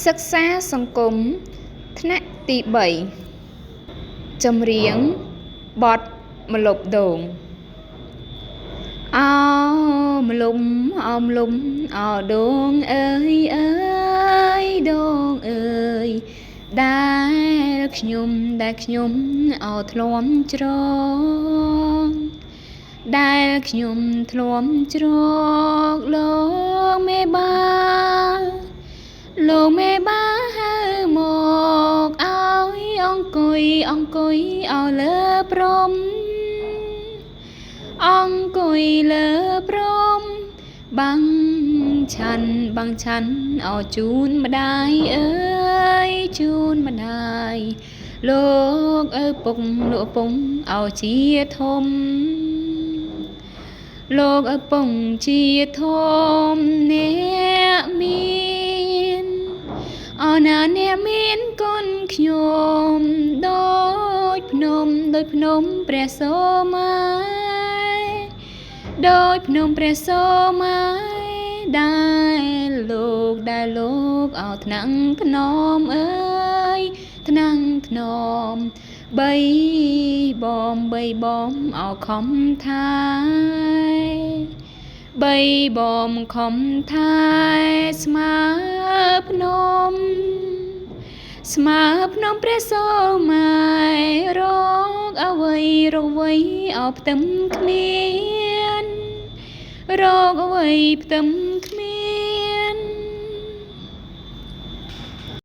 សិក្សាសង្គមថ្នាក់ទី3ចម្រៀងបទម្លប់ដូងអោម្លុំអោម្លុំអោដូងអើយអើយដូងអើយដែលខ្ញុំអោធ្លាំច្រងដែលខ្ញុំធ្លាំច្រកលោកមេបាហៅមកឲ្យអង្គុយឲ្យលើព្រំអង្គុយលើព្រំបាំងឆាន់ឲ្យជូនម្ដាយអើយជូនម្ដាយលោកឪពុកឲ្យជាធំលោកឪពុកជាធំអ្នកមានអរណាអ្នកមានគុណខ្ញុំដូចភ្នំព្រះសូមាដូចភ្នំព្រះសូមាដែលលោកឲ្យថ្នាំងធ្នមអើយថ្នាំងធ្នមបីបំឲ្យខំថាយបីបំខំថាយស្មើភ្នំព្រះសូមារកអ្វីឲ្យផ្ទឹមគ្មានរកអ្វីផ្ទឹម